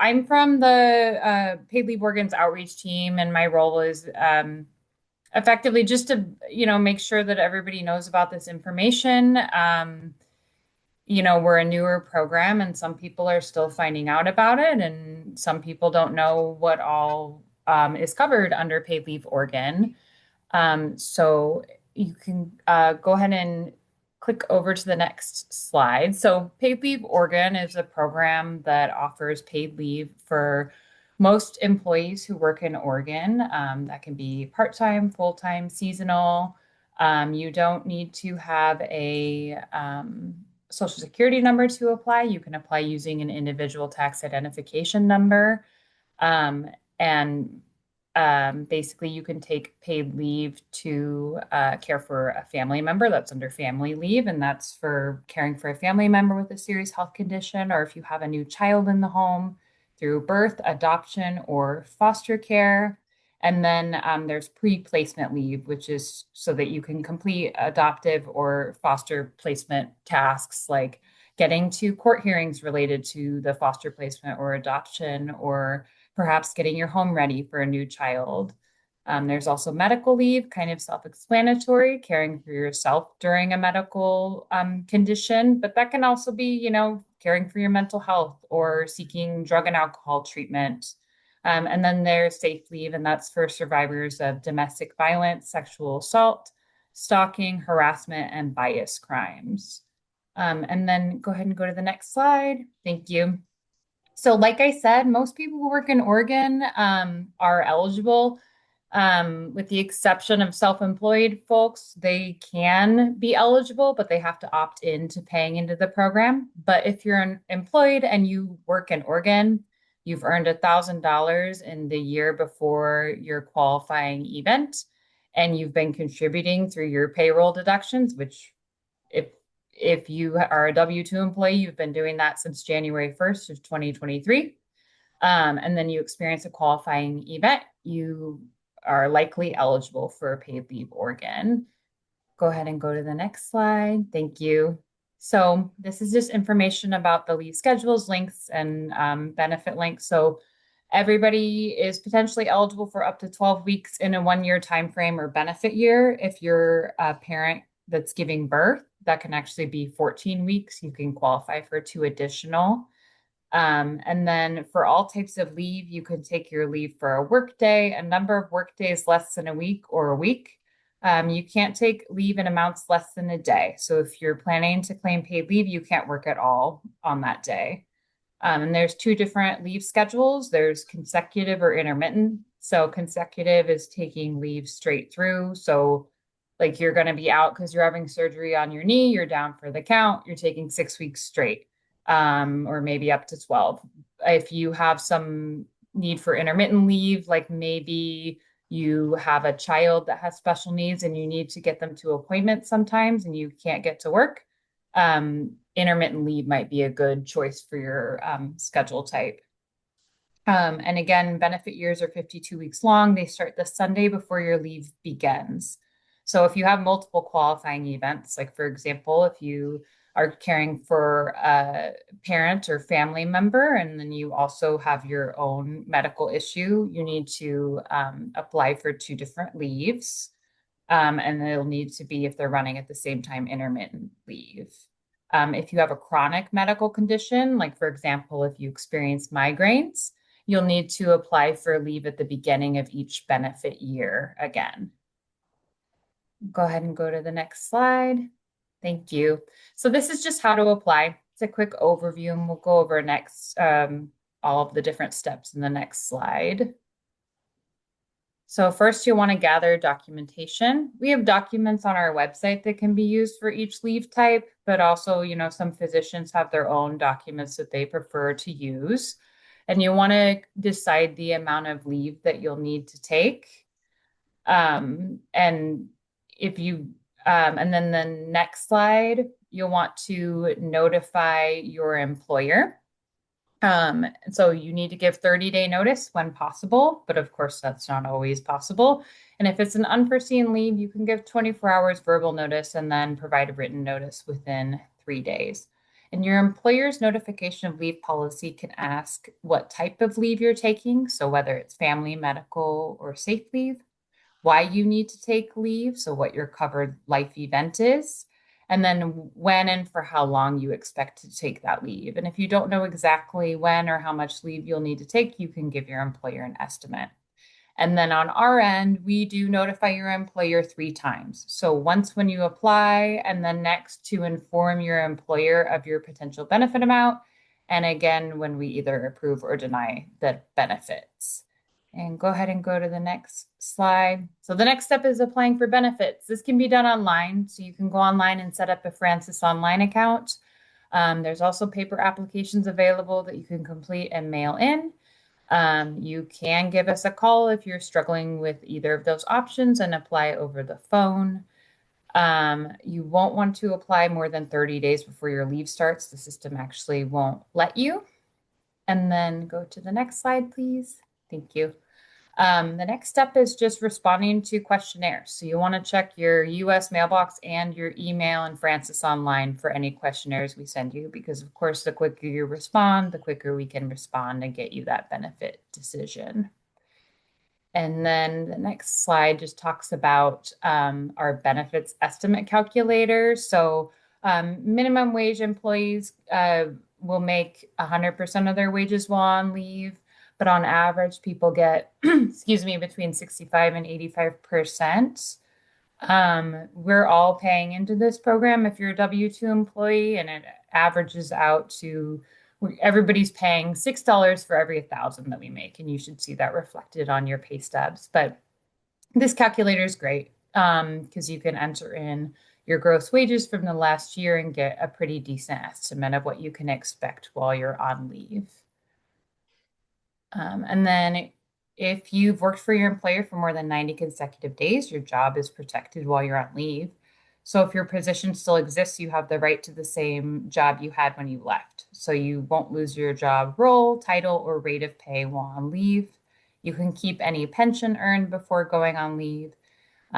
I'm from the Paid Leave Oregon's outreach team, and my role is effectively just to, make sure that everybody knows about this information. We're a newer program, and some people are still finding out about it, and some people don't know what all is covered under Paid Leave Oregon. So you can go ahead and click over to the next slide. So Paid Leave Oregon is a program that offers paid leave for most employees who work in Oregon. That can be part-time, full-time, seasonal. You don't need to have a Social Security number to apply. You can apply using an individual tax identification number. Um, and Basically, you can take paid leave to care for a family member. That's under family leave, and that's for caring for a family member with a serious health condition, or if you have a new child in the home through birth, adoption, or foster care. And then there's pre-placement leave, which is so that you can complete adoptive or foster placement tasks like getting to court hearings related to the foster placement or adoption, or perhaps getting your home ready for a new child. There's also medical leave, kind of self-explanatory, caring for yourself during a medical condition, but that can also be, caring for your mental health or seeking drug and alcohol treatment. And then there's safe leave, and that's for survivors of domestic violence, sexual assault, stalking, harassment, and bias crimes. And then go ahead and go to the next slide. Thank you. So, like I said, most people who work in Oregon are eligible, with the exception of self-employed folks. They can be eligible, but they have to opt in to paying into the program. But if you're employed and you work in Oregon, you've earned $1,000 in the year before your qualifying event, and you've been contributing through your payroll deductions, which if if you are a W-2 employee, you've been doing that since January 1st of 2023, and then you experience a qualifying event, you are likely eligible for a paid leave Oregon. Go ahead and go to the next slide. Thank you. So this is just information about the leave schedules, links, and benefit links. So everybody is potentially eligible for up to 12 weeks in a 1 year time frame or benefit year. If you're a parent that's giving birth, that can actually be 14 weeks. You can qualify for two additional. And then for all types of leave, you can take your leave for a work day, a number of work days less than a week, or a week. You can't take leave in amounts less than a day. So if you're planning to claim paid leave, you can't work at all on that day. And there's two different leave schedules. There's consecutive or intermittent. So consecutive is taking leave straight through. So like you're going to be out because you're having surgery on your knee, you're down for the count, you're taking 6 weeks straight, or maybe up to 12. If you have some need for intermittent leave, like maybe you have a child that has special needs and you need to get them to appointments sometimes and you can't get to work, intermittent leave might be a good choice for your schedule type. And again, benefit years are 52 weeks long. They start the Sunday before your leave begins. So if you have multiple qualifying events, like for example, if you are caring for a parent or family member, and then you also have your own medical issue, you need to apply for two different leaves. And it'll need to be, if they're running at the same time, intermittent leave. If you have a chronic medical condition, like for example, if you experience migraines, you'll need to apply for leave at the beginning of each benefit year again. Go ahead and go to the next slide. Thank you. So this is just how to apply. It's a quick overview, and we'll go over next all of the different steps in the next slide. So first you'll want to gather documentation. We have documents on our website that can be used for each leave type, but also, some physicians have their own documents that they prefer to use. And you want to decide the amount of leave that you'll need to take. And if you, and then the next slide, you'll want to notify your employer. So you need to give 30-day notice when possible, but of course that's not always possible. And if it's an unforeseen leave, you can give 24 hours verbal notice and then provide a written notice within 3 days. And your employer's notification of leave policy can ask what type of leave you're taking. So whether it's family, medical, or safe leave, why you need to take leave, so what your covered life event is, and then when and for how long you expect to take that leave. And if you don't know exactly when or how much leave you'll need to take, you can give your employer an estimate. And then on our end, we do notify your employer 3 times. So once when you apply, and then next to inform your employer of your potential benefit amount. And again, when we either approve or deny the benefits. And go ahead and go to the next slide. So the next step is applying for benefits. This can be done online. So you can go online and set up a Francis Online account. There's also paper applications available that you can complete and mail in. You can give us a call if you're struggling with either of those options and apply over the phone. You won't want to apply more than 30 days before your leave starts. The system actually won't let you. And then go to the next slide, please. Thank you. The next step is just responding to questionnaires. So you want to check your US mailbox and your email and Francis Online for any questionnaires we send you, because of course, the quicker you respond, the quicker we can respond and get you that benefit decision. And then the next slide just talks about our benefits estimate calculator. So minimum wage employees will make 100% of their wages while on leave. But on average, people get, excuse me, between 65 and 85%. We're all paying into this program if you're a W-2 employee, and it averages out to everybody's paying $6 for every 1,000 that we make, and you should see that reflected on your pay stubs. But this calculator is great because you can enter in your gross wages from the last year and get a pretty decent estimate of what you can expect while you're on leave. And then if you've worked for your employer for more than 90 consecutive days, your job is protected while you're on leave. So if your position still exists, you have the right to the same job you had when you left. So you won't lose your job role, title, or rate of pay while on leave. You can keep any pension earned before going on leave.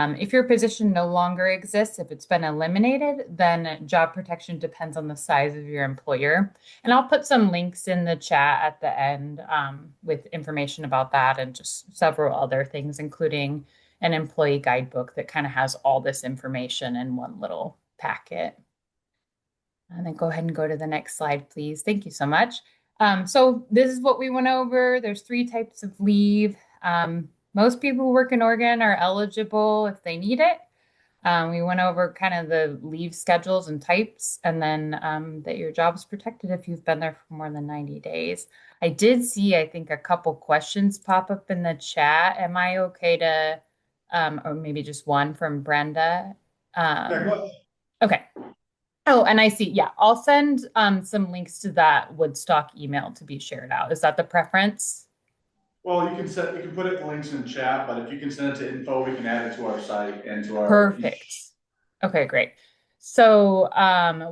If your position no longer exists, if it's been eliminated, then job protection depends on the size of your employer. And I'll put some links in the chat at the end with information about that and just several other things, including an employee guidebook that kind of has all this information in one little packet. And then go ahead and go to the next slide, please. Thank you so much. So this is what we went over. There's 3 types of leave. Most people who work in Oregon are eligible if they need it. We went over kind of the leave schedules and types, and then that your job is protected if you've been there for more than 90 days. I did see, I think, a couple questions pop up in the chat. Am I okay to, or maybe just one from Brenda? Yeah, go ahead. Okay. Oh, and I see. Yeah, I'll send some links to that Woodstock email to be shared out. Is that the preference? Well, you can put it in links in chat, but if you can send it to info, we can add it to our site and to our. Perfect. Okay, great. So,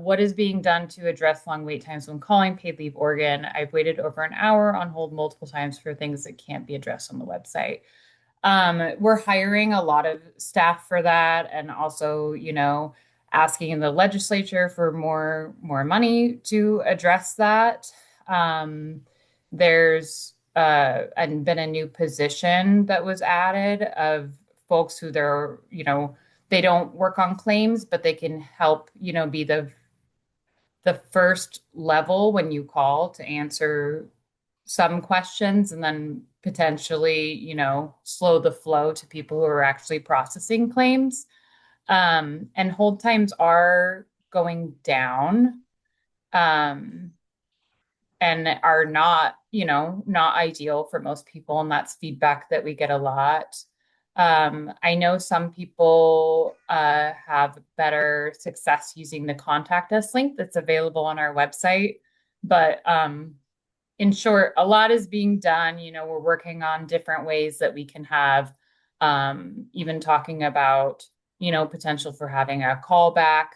what is being done to address long wait times when calling Paid Leave Oregon? I've waited over an hour on hold multiple times for things that can't be addressed on the website. We're hiring a lot of staff for that, and also, asking the legislature for more money to address that. There's and been a new position that was added of folks who they don't work on claims, but they can help, be the first level when you call to answer some questions and then potentially, slow the flow to people who are actually processing claims. And hold times are going down, um, and are not, not ideal for most people. And that's feedback that we get a lot. I know some people have better success using the contact us link that's available on our website. But in short, a lot is being done. We're working on different ways that we can have, even talking about, potential for having a callback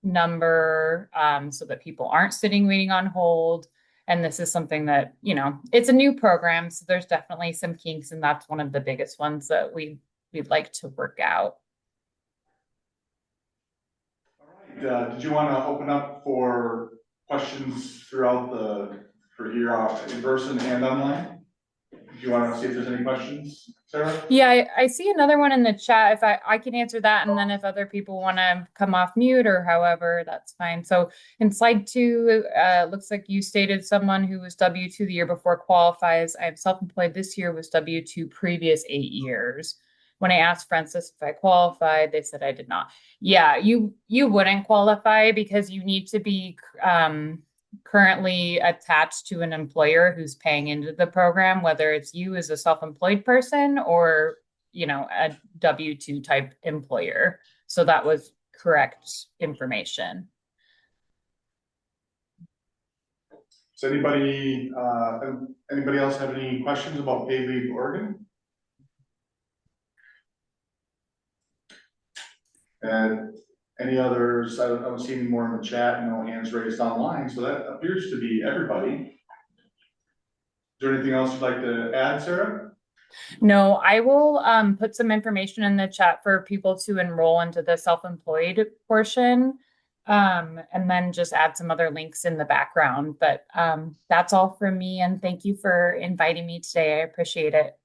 number so that people aren't sitting waiting on hold. And this is something that, it's a new program. So there's definitely some kinks, and that's one of the biggest ones that we'd like to work out. All right. Did you want to open up for questions throughout for here, in person and online? Do you want to see if there's any questions, Sarah? Yeah, I see another one in the chat. If I can answer that, and then if other people want to come off mute or however, that's fine. So in slide 2, looks like you stated someone who was W-2 the year before qualifies. I'm self-employed this year, was W-2 previous 8 years. When I asked Francis if I qualified, they said I did not. Yeah, you wouldn't qualify because you need to be currently attached to an employer who's paying into the program, whether it's you as a self-employed person or, a W-2 type employer. So that was correct information. Does anybody else have any questions about paid leave Oregon? And any others? I don't see any more in the chat, no hands raised online, so that appears to be everybody. Is there anything else you'd like to add, Sarah? No, I will put some information in the chat for people to enroll into the self-employed portion, and then just add some other links in the background. But that's all from me, and thank you for inviting me today. I appreciate it.